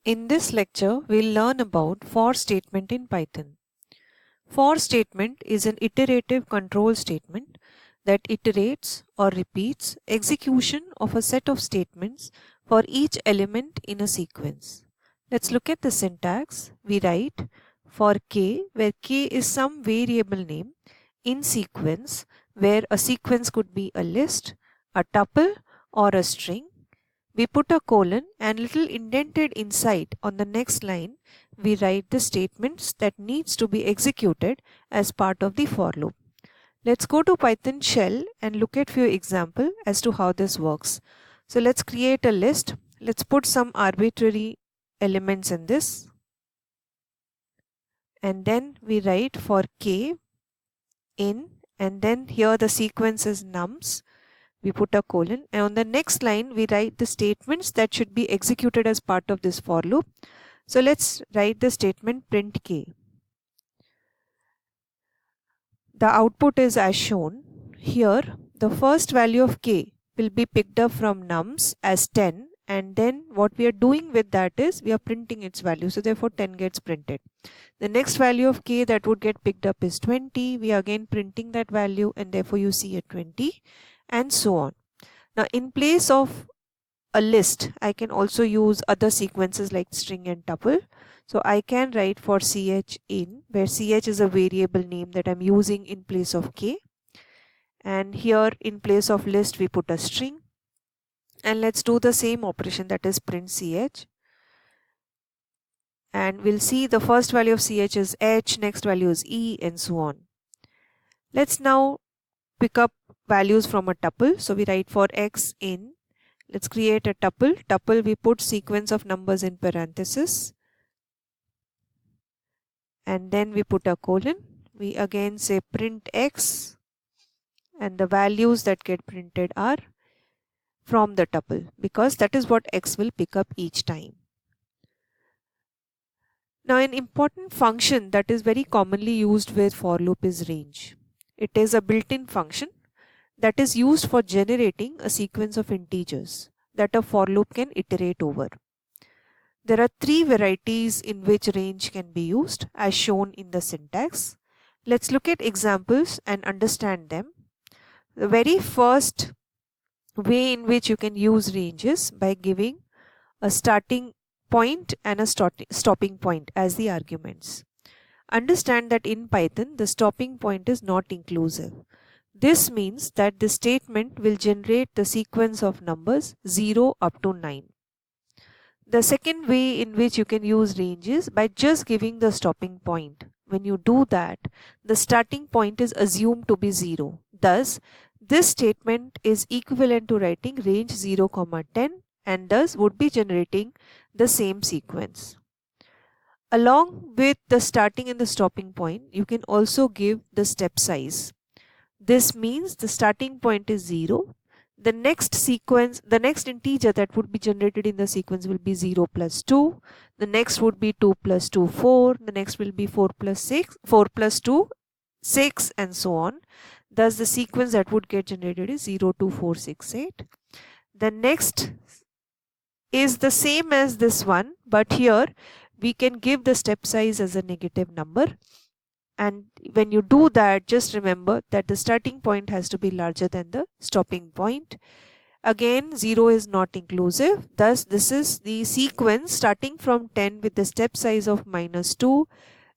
In this lecture, we'll learn about for statement in Python. For statement is an iterative control statement that iterates or repeats execution of a set of statements for each element in a sequence. Let's look at the syntax. We write for k, where k is some variable name in sequence, where a sequence could be a list, a tuple, or a string. We put a colon and little indented inside on the next line we write the statements that needs to be executed as part of the for loop. Let's go to Python shell and look at few examples as to how this works. So let's create a list. Let's put some arbitrary elements in this. And then we write for k in, and then here the sequence is nums. We put a colon, and on the next line we write the statements that should be executed as part of this for loop. So let's write the statement print k. The output is as shown. Here the first value of k will be picked up from nums as 10, and then what we are doing with that is we are printing its value, so therefore 10 gets printed. The next value of k that would get picked up is 20. We are again printing that value, and therefore you see a 20. And so on. Now in place of a list, I can also use other sequences like string and tuple. So I can write for ch in, where ch is a variable name that I'm using in place of k. And here in place of list we put a string. And let's do the same operation, that is print ch. And we'll see the first value of ch is h, next value is e, and so on. Let's now pick up values from a tuple. So we write for x in. Let's create a tuple. Tuple, we put sequence of numbers in parenthesis. And then we put a colon. We again say print x. And the values that get printed are from the tuple, because that is what x will pick up each time. Now an important function that is very commonly used with for loop is range. It is a built-in function that is used for generating a sequence of integers that a for loop can iterate over. There are three varieties in which range can be used as shown in the syntax. Let's look at examples and understand them. The very first way in which you can use range is by giving a starting point and a stopping point as the arguments. Understand that in Python the stopping point is not inclusive. This means that the statement will generate the sequence of numbers 0 up to 9. The second way in which you can use range is by just giving the stopping point. When you do that, the starting point is assumed to be 0. Thus, this statement is equivalent to writing range 0, 10, and thus would be generating the same sequence. Along with the starting and the stopping point, you can also give the step size. This means the starting point is 0. The next integer that would be generated in the sequence will be 0 plus 2. The next would be 2 plus 2, 4. The next will be 4 plus 2, 6, and so on. Thus the sequence that would get generated is 0, 2, 4, 6, 8. The next is the same as this one, but here we can give the step size as a negative number. And when you do that, just remember that the starting point has to be larger than the stopping point. Again, 0 is not inclusive. Thus, this is the sequence starting from 10 with the step size of -2,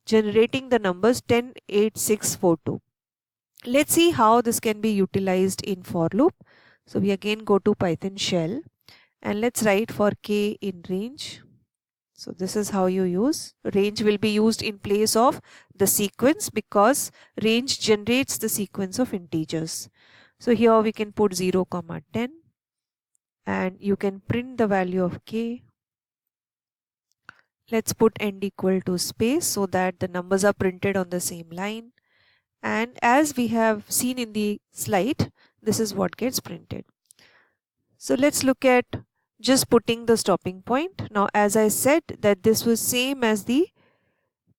generating the numbers 10, 8, 6, 4, 2. Let's see how this can be utilized in for loop. So we again go to Python shell and let's write for k in range. So this is how you use. Range will be used in place of the sequence because range generates the sequence of integers. So here we can put 0, 10, and you can print the value of k. Let's put end equal to space so that the numbers are printed on the same line. And as we have seen in the slide, this is what gets printed. So let's look at just putting the stopping point. Now, as I said that this was same as the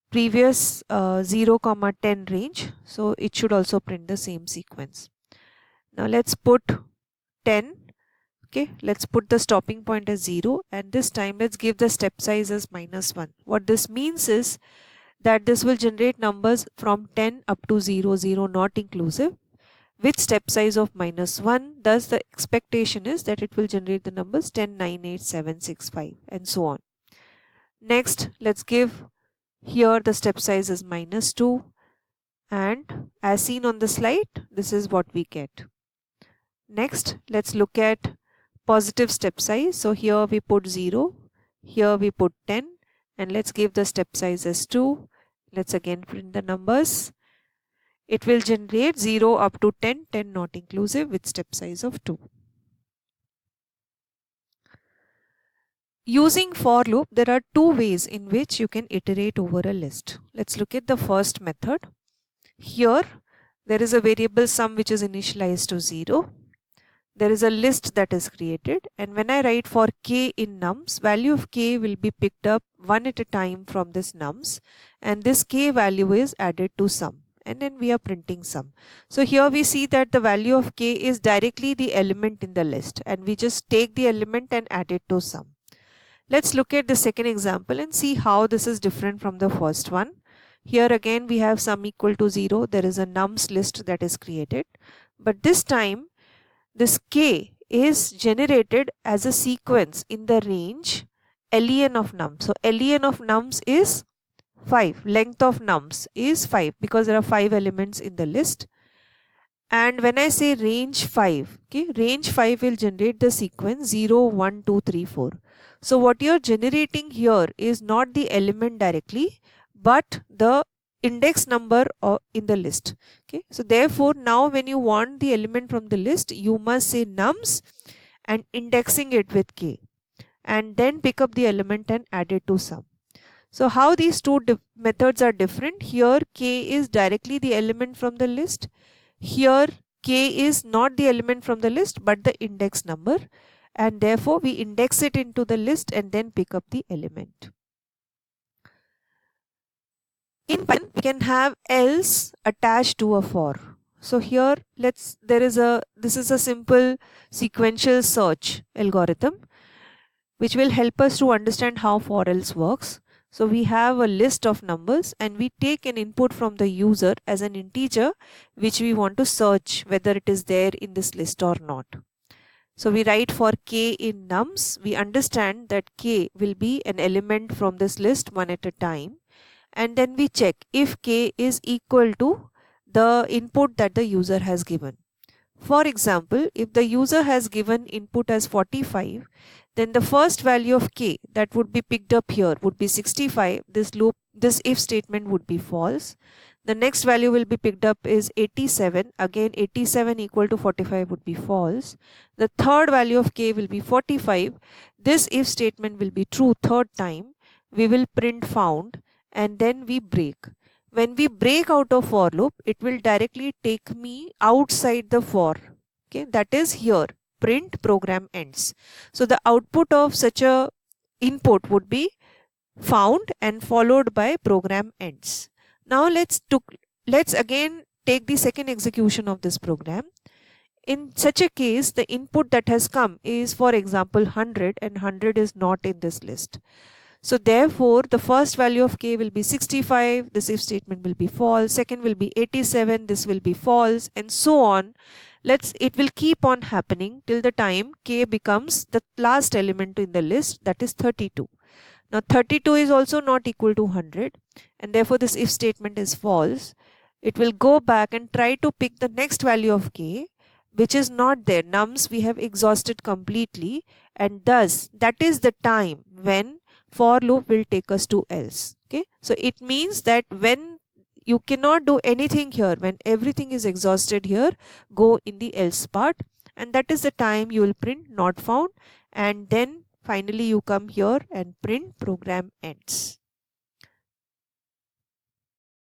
previous 0, 10 range. So it should also print the same sequence. Now let's put 10 Okay, let's put the stopping point as 0, and this time let's give the step size as -1. What this means is that this will generate numbers from 10 up to 0, 0 not inclusive, with step size of -1. Thus the expectation is that it will generate the numbers 10, 9, 8, 7, 6, 5 and so on. Next, let's give here the step size is -2, and as seen on the slide, this is what we get. Next, let's look at positive step size. So here we put 0, here we put 10, and let's give the step size as 2. Let's again print the numbers. It will generate 0 up to 10, 10 not inclusive, with step size of 2. Using for loop, there are two ways in which you can iterate over a list. Let's look at the first method. Here, there is a variable sum which is initialized to 0. There is a list that is created, and when I write for k in nums, value of k will be picked up one at a time from this nums, and this k value is added to sum, and then we are printing sum. So here we see that the value of k is directly the element in the list, and we just take the element and add it to sum. Let's look at the second example and see how this is different from the first one. Here again we have sum equal to 0. There is a nums list that is created, but this time this k is generated as a sequence in the range len of nums. So len of nums is 5. Length of nums is 5 because there are 5 elements in the list. And when I say range 5, okay, range 5 will generate the sequence 0, 1, 2, 3, 4. So what you are generating here is not the element directly, but the index number in the list. Okay, so therefore now when you want the element from the list, you must say nums and indexing it with k, and then pick up the element and add it to sum. So how these two methods are different? Here k is directly the element from the list. Here k is not the element from the list but the index number, and therefore we index it into the list and then pick up the element. In Python, we can have else attached to a for. So here this is a simple sequential search algorithm which will help us to understand how for else works. So we have a list of numbers and we take an input from the user as an integer which we want to search whether it is there in this list or not. So we write for k in nums. We understand that k will be an element from this list one at a time, and then we check if k is equal to the input that the user has given. For example, if the user has given input as 45, then the first value of k that would be picked up here would be 65. This if statement would be false. The next value will be picked up is 87. Again 87 equal to 45 would be false. The third value of k will be 45. This if statement will be true third time. We will print found and then we break. When we break out of for loop, it will directly take me outside the for. Okay, that is here, print program ends. So the output of such a input would be found and followed by program ends. Now let's again take the second execution of this program. In such a case, the input that has come is, for example, 100, and 100 is not in this list. So therefore, the first value of k will be 65, this if statement will be false, second will be 87, this will be false, and so on. It will keep on happening till the time k becomes the last element in the list, that is 32. Now 32 is also not equal to 100, and therefore this if statement is false. It will go back and try to pick the next value of k, which is not there. Nums we have exhausted completely, and thus that is the time when for loop will take us to else. Okay, so it means that when you cannot do anything here, when everything is exhausted here, go in the else part, and that is the time you will print not found, and then finally you come here and print program ends.